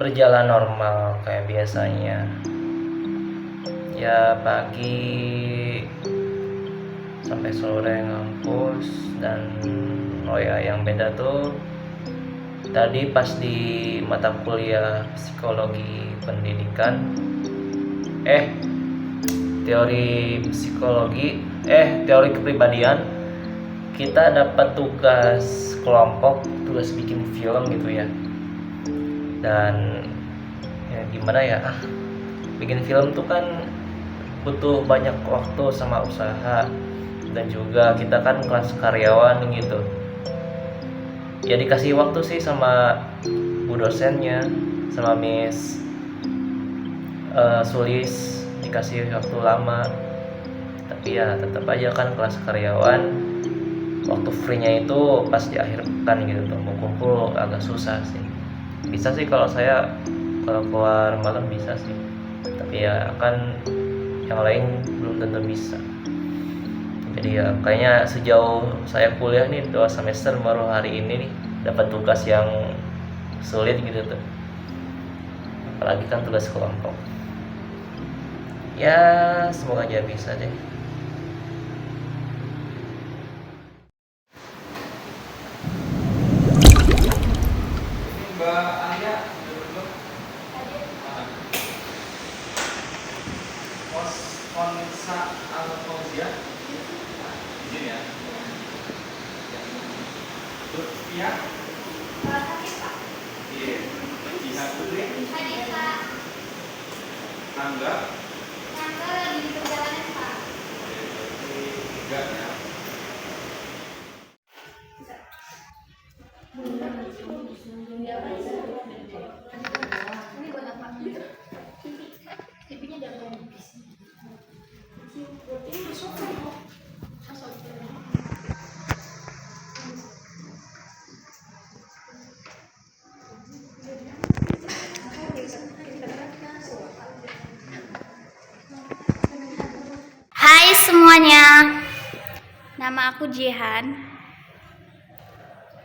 berjalan normal kayak biasanya. Ya pagi sampai sore ngampus. Dan yang beda tuh tadi pas di mata kuliah psikologi pendidikan teori kepribadian, kita dapat tugas kelompok, tugas bikin film gitu ya. Dan ya gimana ya, bikin film tuh kan butuh banyak waktu sama usaha, dan juga kita kan kelas karyawan gitu ya. Dikasih waktu sih sama bu dosennya, sama Miss Sulis, dikasih waktu lama. Tapi ya tetap aja kan kelas karyawan, waktu free-nya itu pas di akhir pekan gitu tuh, mau kumpul agak susah sih. Bisa sih kalau keluar malam bisa sih, tapi ya kan yang lain belum tentu bisa. Jadi ya kayaknya sejauh saya kuliah nih 2 semester baru hari ini nih dapat tugas yang sulit gitu tuh, apalagi kan tugas kelompok. Ya semoga aja bisa deh. Mbak Aya, Konsa Al-Fauzia, izin ya. Lutfia, iya. Jihan Putri, Angga, lagi di perjalanan Pak. tiga ya. Ini buat apa? TV-nya jangan habis. Ini masuk kok. Hai semuanya, nama aku Jihan.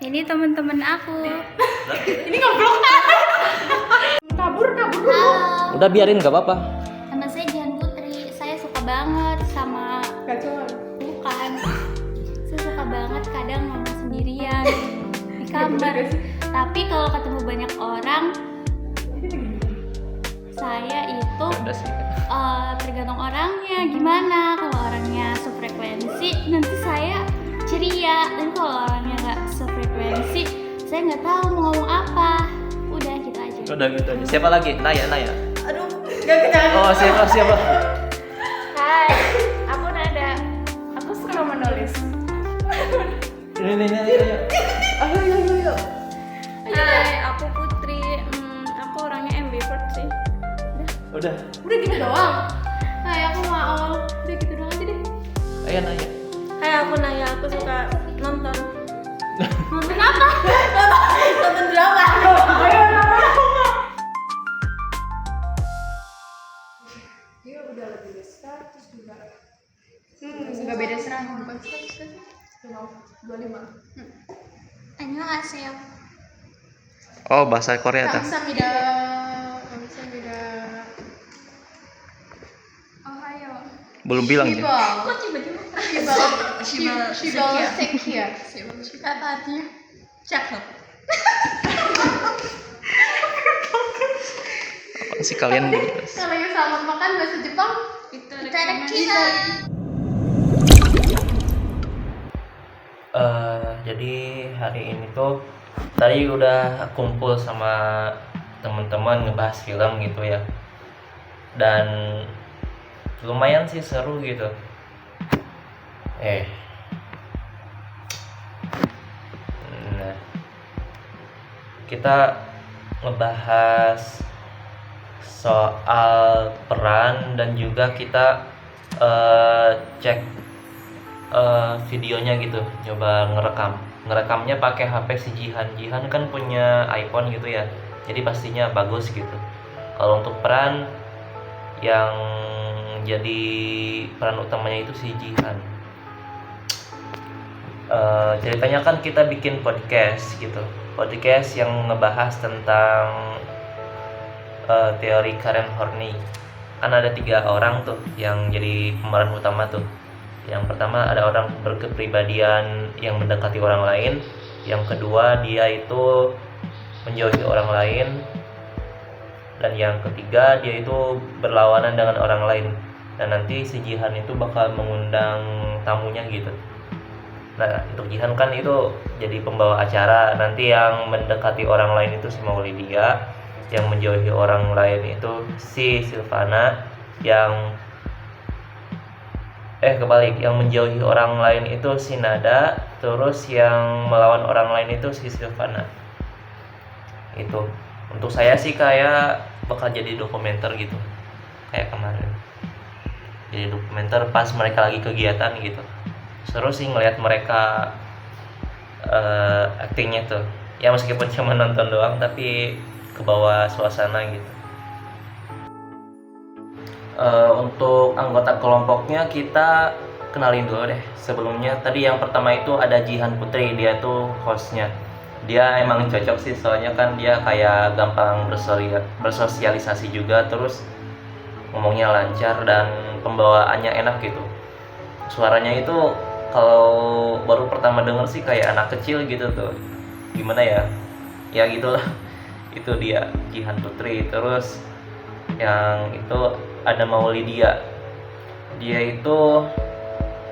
Ini teman-teman aku. Ini ngobrol kabur dulu. Halo, Udah biarin nggak apa-apa. nama saya Jihan Putri. Saya suka banget sama Gacoan. bukan. Saya suka banget kadang ngomong sendirian di kamar. Tapi kalau ketemu banyak orang, saya itu Udah sih. tergantung orangnya gimana. Kalau orangnya sefrekuensi, nanti saya ceria. Dan kalau orangnya nggak sefrekuensi, saya nggak tahu mau ngomong apa. Udah gitu aja. Udah gitu aja. Siapa lagi? Naya. Aduh, gak kenal. Oh siapa? Hai, aku Nada. Aku suka menulis. Ini. Ayo. Hai, aku Putri. Aku orangnya ambivert sih. Udah Gitu doang. Hai, aku Maol. Udah gitu doang aja deh. ayo Naya. Hai, aku Naya. Aku suka nonton. Nonton apa? Nonton drama. Ayo dia udah lebih besar, terus juga nggak beda 100, bukan 100 kan? 25. Annyeonghaseyo. Oh bahasa Korea tuh. Kamsahamnida. Ohayo. Belum bilang ya. Kok tiba-tiba? Shibal Sekia. Kata dia cakep. Apa sih kalian? Kalau yang sama makan bahasa Jepang itu Itadakimasu. Jadi hari ini tuh tadi udah kumpul sama teman-teman ngebahas film gitu ya, dan lumayan sih seru gitu. Nah, kita ngebahas soal peran, dan juga kita cek videonya gitu, coba ngerekamnya pakai HP si Jihan kan punya iPhone gitu ya, jadi pastinya bagus gitu. Kalau untuk peran, yang jadi peran utamanya itu si Jihan. Ceritanya kan kita bikin podcast gitu, podcast yang ngebahas tentang teori Karen Horney. Kan ada 3 orang tuh yang jadi pemeran utama tuh. Yang pertama ada orang berkepribadian yang mendekati orang lain. Yang kedua dia itu menjauhi orang lain. Dan yang ketiga dia itu berlawanan dengan orang lain. Dan nanti si Jihan itu bakal mengundang tamunya gitu. Nah untuk Jihan kan itu jadi pembawa acara. Nanti yang mendekati orang lain itu si Maulidia, yang menjauhi orang lain itu si Silvana, yang kebalik, yang menjauhi orang lain itu si Nada, terus yang melawan orang lain itu si Silvana. Itu untuk saya sih kayak bakal jadi dokumenter gitu, kayak kemarin jadi dokumenter pas mereka lagi kegiatan gitu. Seru sih ngelihat mereka actingnya tuh ya, meskipun cuma nonton doang tapi kebawa suasana gitu. Untuk anggota kelompoknya kita kenalin dulu deh. Sebelumnya tadi yang pertama itu ada Jihan Putri, dia tuh hostnya. Dia emang cocok sih, soalnya kan dia kayak gampang bersosialisasi juga, terus ngomongnya lancar dan pembawaannya enak gitu. Suaranya itu kalau baru pertama denger sih kayak anak kecil gitu tuh. Gimana ya? Ya gitulah. Itu dia Jihan Putri. Terus yang itu ada Maulidia. Dia itu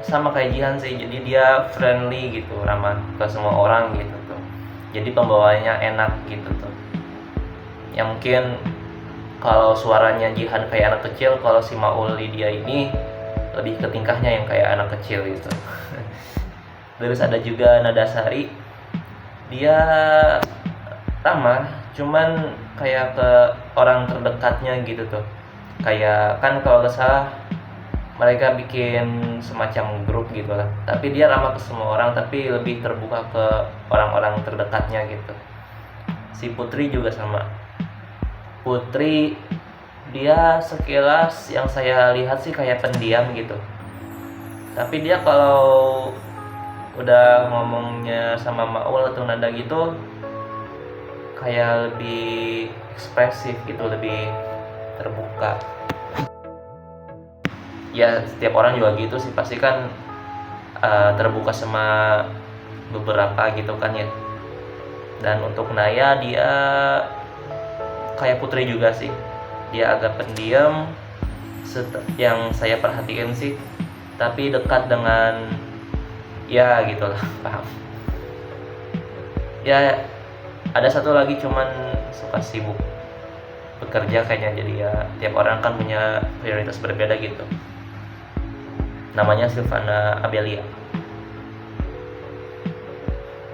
sama kayak Jihan sih, jadi dia friendly gitu, ramah ke semua orang gitu tuh. Jadi pembawaannya enak gitu tuh. Ya mungkin kalau suaranya Jihan kayak anak kecil, kalau si Maulidia ini lebih ke tingkahnya yang kayak anak kecil gitu. Terus ada juga Nadasari. Dia ramah, cuman kayak ke orang terdekatnya gitu tuh. Kayak kan kalau nggak salah mereka bikin semacam grup gitu lah. Tapi dia ramah ke semua orang, tapi lebih terbuka ke orang-orang terdekatnya gitu. Si Putri juga sama. Putri dia sekilas yang saya lihat sih kayak pendiam gitu. Tapi dia kalau udah ngomongnya sama Maul atau Nada gitu kayak lebih ekspresif gitu, lebih terbuka. Ya setiap orang juga gitu sih, pasti kan terbuka sama beberapa gitu kan ya. Dan untuk Naya dia kayak Putri juga sih, dia agak pendiam yang saya perhatiin sih, tapi dekat dengan ya gitulah, paham. Ya ada satu lagi cuman suka sibuk bekerja kayaknya, jadi ya tiap orang kan punya prioritas berbeda gitu. Namanya Silvana Abelia.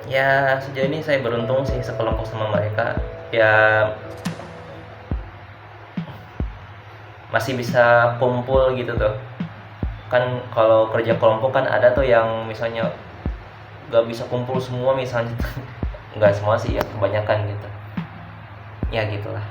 Ya sejauh ini saya beruntung sih sekelompok sama mereka. Ya masih bisa kumpul gitu tuh. Kan kalau kerja kelompok kan ada tuh yang misalnya gak bisa kumpul semua misalnya. Nggak semua sih ya, kebanyakan gitu. Ya gitulah.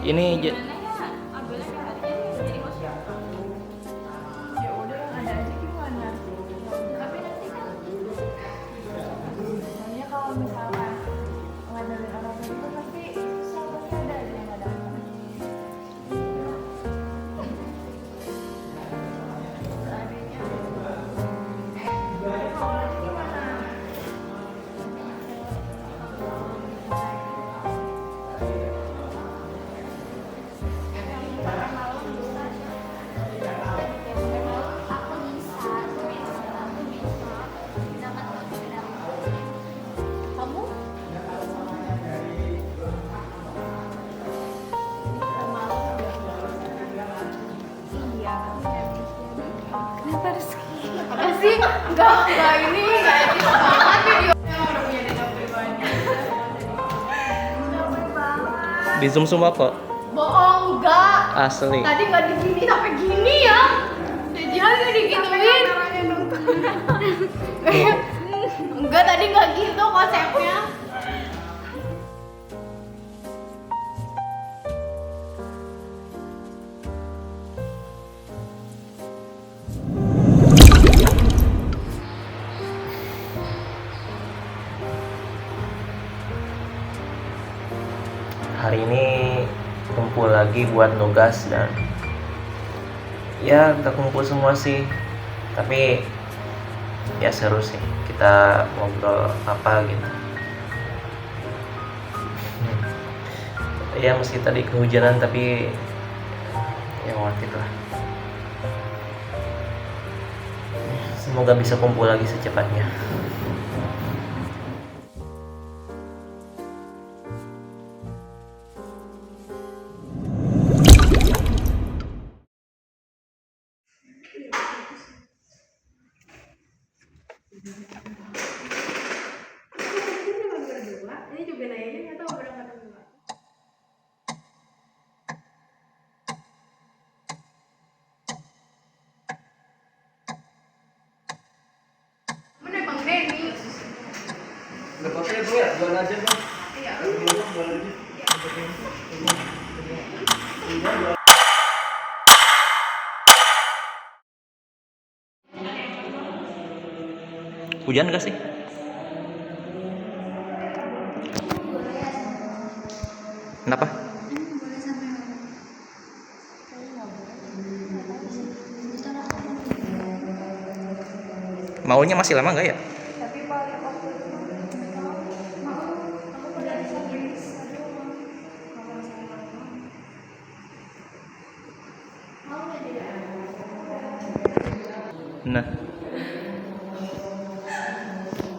Ini Kenapa Rizky? Apa sih? Enggak ini, enggak edit banget video. Emang udah punya data pribadi. Capek banget. Di zoom semua kok. Bohong, enggak. Asli. Tadi enggak digini sampai gini ya. Jangan enggak digituin. Enggak, tadi enggak gitu konsepnya. Hari ini kumpul lagi buat nugas dan ya kita kumpul semua sih, tapi ya seru sih, kita ngobrol apa gitu. Ya meski tadi kehujanan tapi ya worth it lah. Semoga bisa kumpul lagi secepatnya. Ini juga nanya nggak tahu berapa berdua. Mana Bang Denny? Lepasnya tuh ya, jual aja bang. Iya. Hujan gak sih? Kenapa? Maunya masih lama nggak ya? Tapi paling waktu itu mau aku pada sakit. Nah,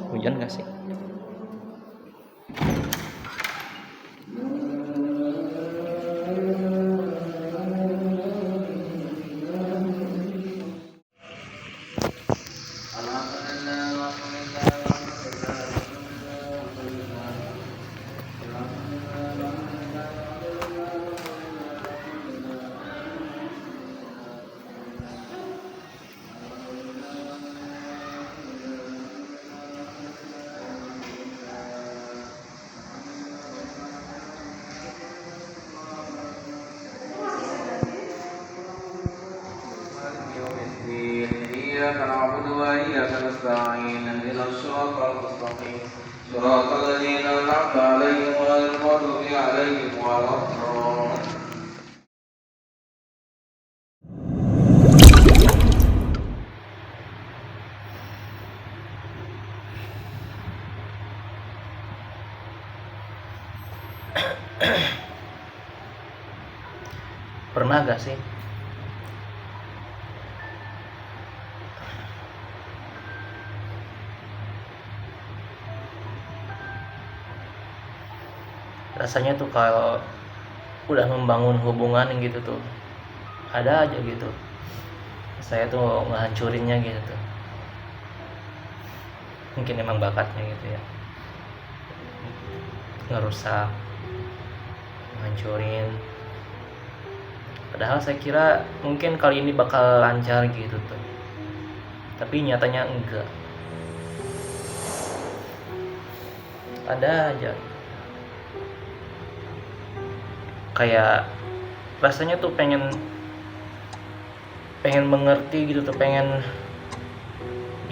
hujan gak sih? إياك نعبد وإياك نستعين اهدنا الصراط المستقيم صراط الذين أنعمت عليهم غير المغضوب عليهم ولا الضالين. Pernah gak sih rasanya tuh kalau udah membangun hubungan gitu tuh ada aja gitu saya tuh ngehancurinnya gitu tuh, mungkin emang bakatnya gitu ya, ngerusak, ngancurin. Padahal saya kira mungkin kali ini bakal lancar gitu tuh, tapi nyatanya enggak. Ada aja kayak rasanya tuh pengen mengerti gitu tuh, pengen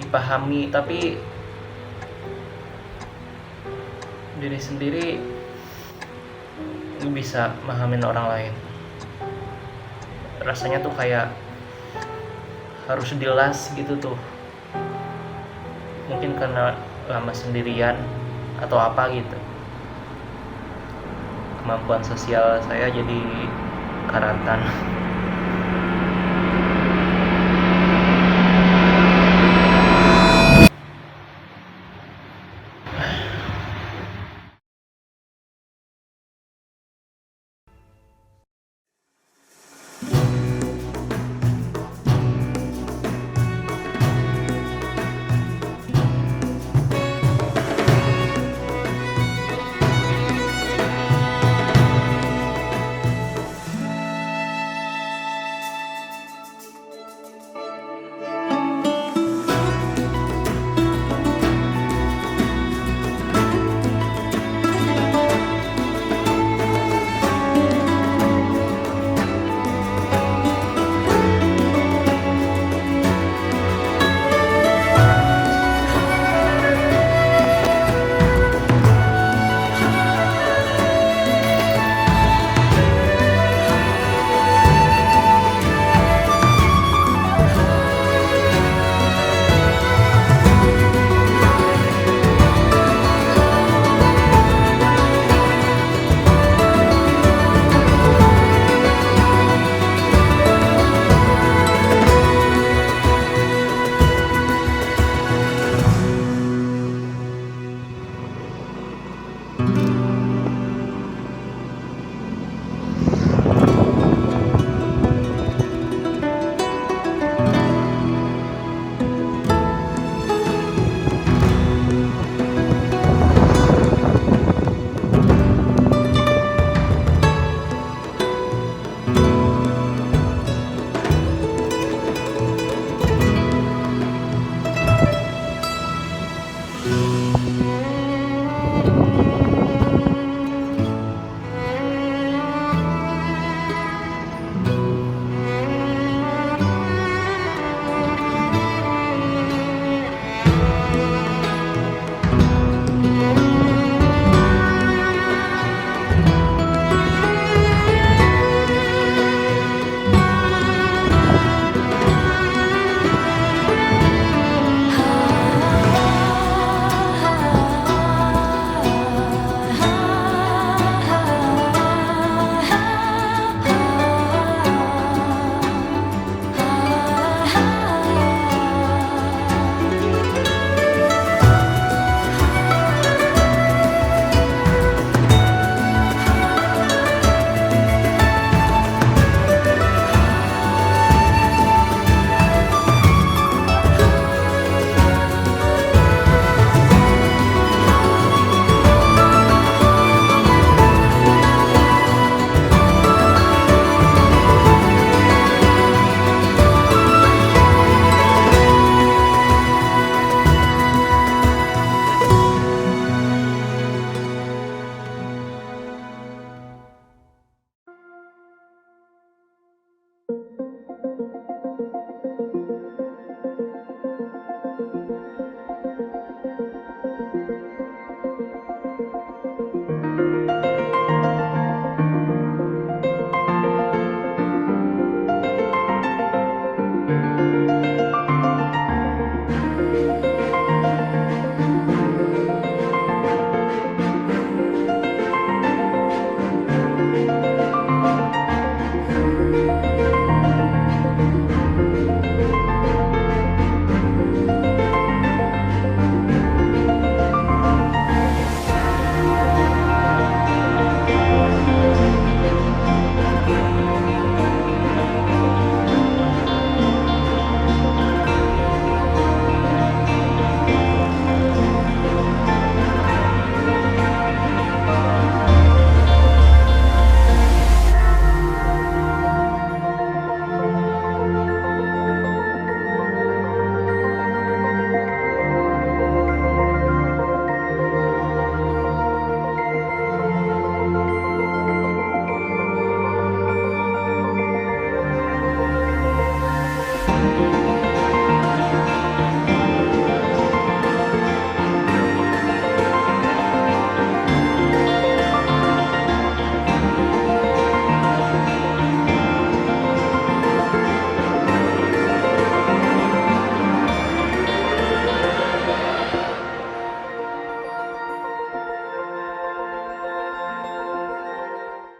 dipahami, tapi diri sendiri nggak bisa mahamin orang lain. Rasanya tuh kayak harus dilas gitu tuh, mungkin karena lama sendirian atau apa gitu, kemampuan sosial saya jadi karatan.